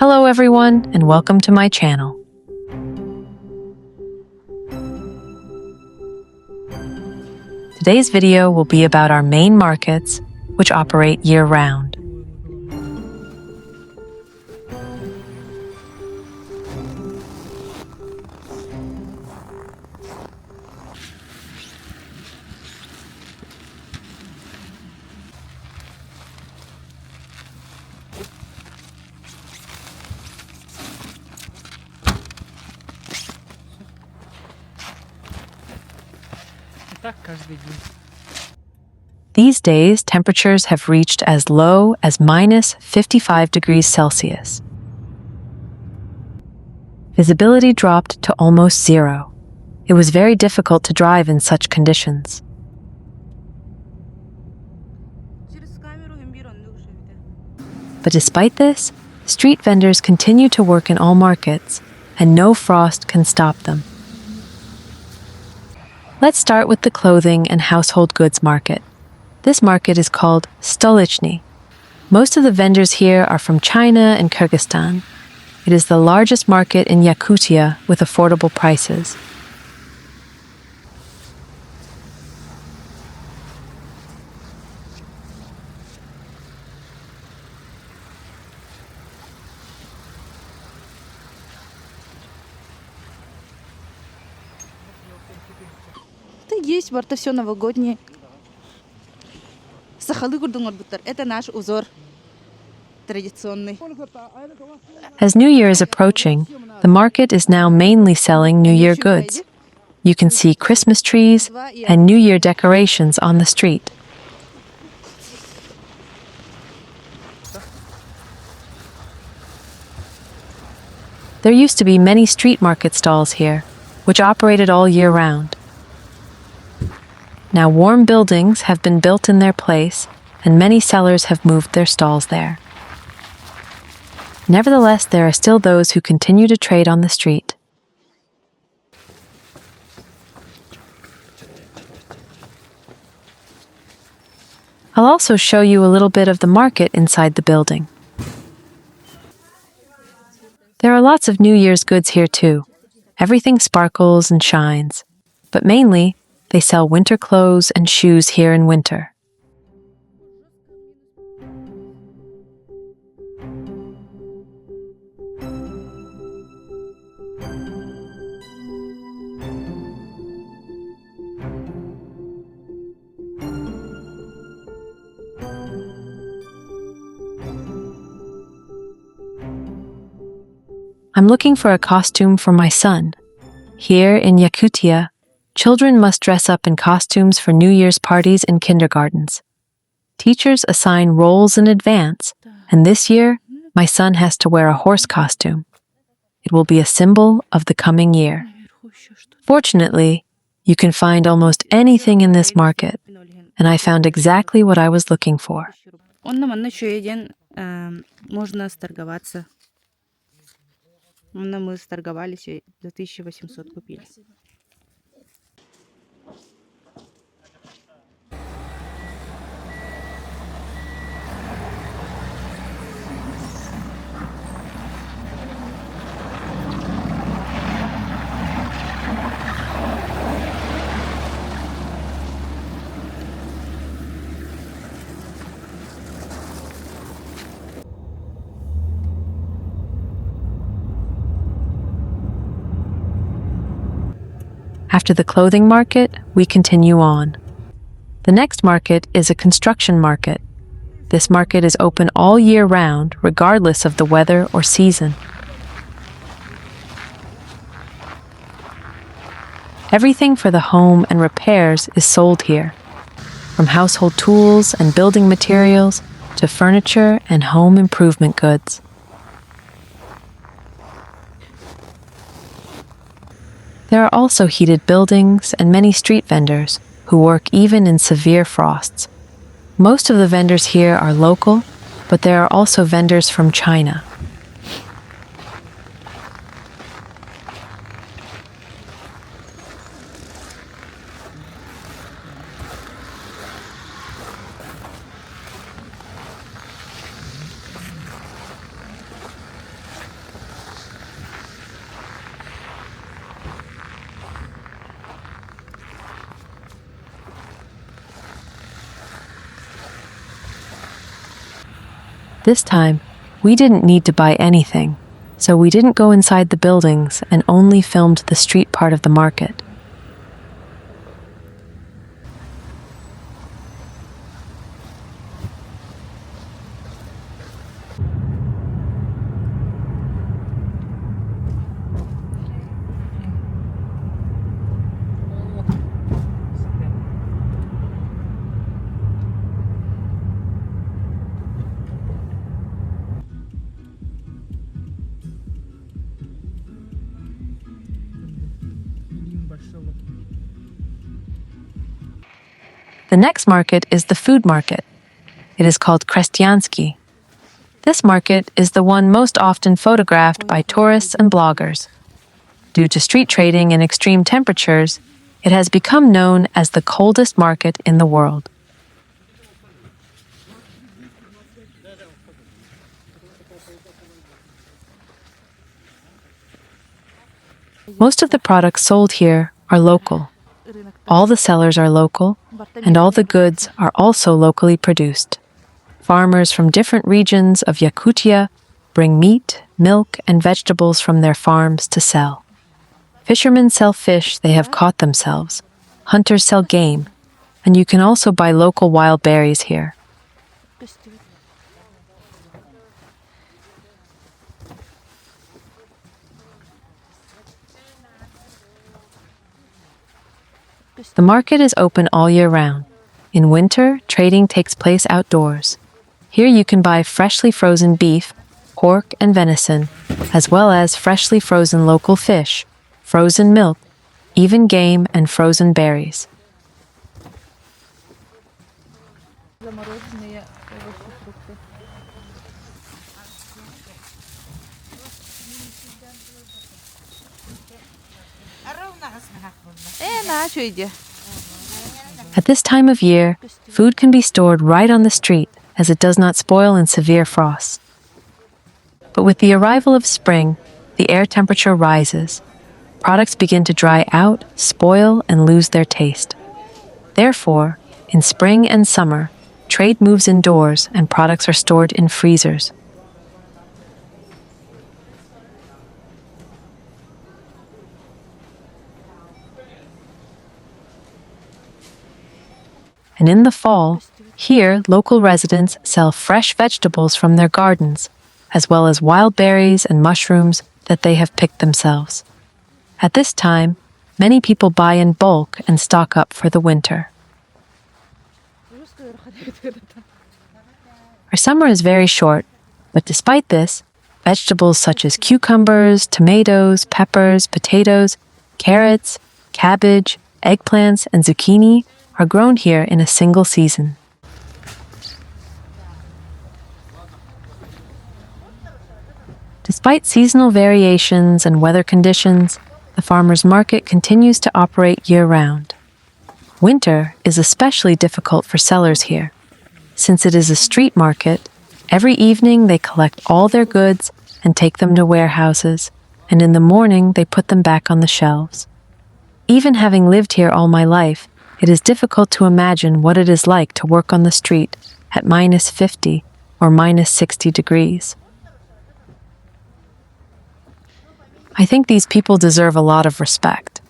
Hello everyone, and welcome to my channel. Today's video will be about our main markets, which operate year-round. These days, temperatures have reached as low as minus 55 degrees Celsius. Visibility dropped to almost zero. It was very difficult to drive in such conditions. But despite this, street vendors continue to work in all markets, and no frost can stop them. Let's start with the clothing and household goods market. This market is called Stolichny. Most of the vendors here are from China and Kyrgyzstan. It is the largest market in Yakutia with affordable prices. Есть борта все новогодние. Сахалы курдуңор буттар. Это наш узор традиционный. As New Year is approaching, the market is now mainly selling New Year goods. You can see Christmas trees and New Year decorations on the street. There used to be many street market stalls here, which operated all year round. Now warm buildings have been built in their place, and many sellers have moved their stalls there. Nevertheless, there are still those who continue to trade on the street. I'll also show you a little bit of the market inside the building. There are lots of New Year's goods here too. Everything sparkles and shines, but mainly, they sell winter clothes and shoes here in winter. I'm looking for a costume for my son. Here in Yakutia, children must dress up in costumes for New Year's parties in kindergartens. Teachers assign roles in advance, and this year, my son has to wear a horse costume. It will be a symbol of the coming year. Fortunately, you can find almost anything in this market, and I found exactly what I was looking for. Мы сторговались, 2800 купили. After the clothing market, we continue on. The next market is a construction market. This market is open all year round, regardless of the weather or season. Everything for the home and repairs is sold here, from household tools and building materials to furniture and home improvement goods. There are also heated buildings and many street vendors who work even in severe frosts. Most of the vendors here are local, but there are also vendors from China. This time, we didn't need to buy anything, so we didn't go inside the buildings and only filmed the street part of the market. The next market is the food market. It is called Krestiansky. This market is the one most often photographed by tourists and bloggers. Due to street trading and extreme temperatures, it has become known as the coldest market in the world. Most of the products sold here are local. All the sellers are local, and all the goods are also locally produced. Farmers from different regions of Yakutia bring meat, milk, and vegetables from their farms to sell. Fishermen sell fish they have caught themselves. Hunters sell game, and you can also buy local wild berries here. The market is open all year round. In winter, trading takes place outdoors. Here you can buy freshly frozen beef, pork, and venison, as well as freshly frozen local fish, frozen milk, even game and frozen berries. At this time of year, food can be stored right on the street as it does not spoil in severe frosts. But with the arrival of spring, the air temperature rises. Products begin to dry out, spoil, and lose their taste. Therefore, in spring and summer, trade moves indoors and products are stored in freezers. And in the fall, here local residents sell fresh vegetables from their gardens, as well as wild berries and mushrooms that they have picked themselves. At this time, many people buy in bulk and stock up for the winter. Our summer is very short, but despite this, vegetables such as cucumbers, tomatoes, peppers, potatoes, carrots, cabbage, eggplants, and zucchini are grown here in a single season. Despite seasonal variations and weather conditions, the farmers' market continues to operate year-round. Winter is especially difficult for sellers here. Since it is a street market, every evening they collect all their goods and take them to warehouses, and in the morning they put them back on the shelves. Even having lived here all my life, it is difficult to imagine what it is like to work on the street at -50 or -60 degrees. I think these people deserve a lot of respect.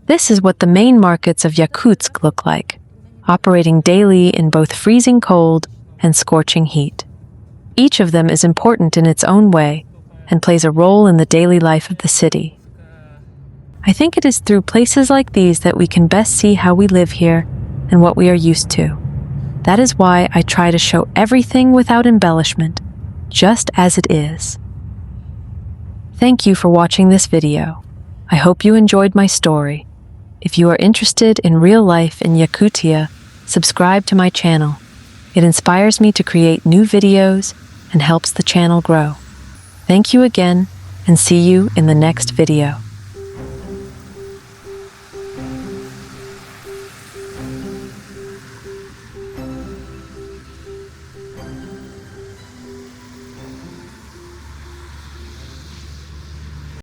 This is what the main markets of Yakutsk look like, operating daily in both freezing cold and scorching heat. Each of them is important in its own way and plays a role in the daily life of the city. I think it is through places like these that we can best see how we live here and what we are used to. That is why I try to show everything without embellishment, just as it is. Thank you for watching this video. I hope you enjoyed my story. If you are interested in real life in Yakutia, subscribe to my channel. It inspires me to create new videos and helps the channel grow. Thank you again, and see you in the next video.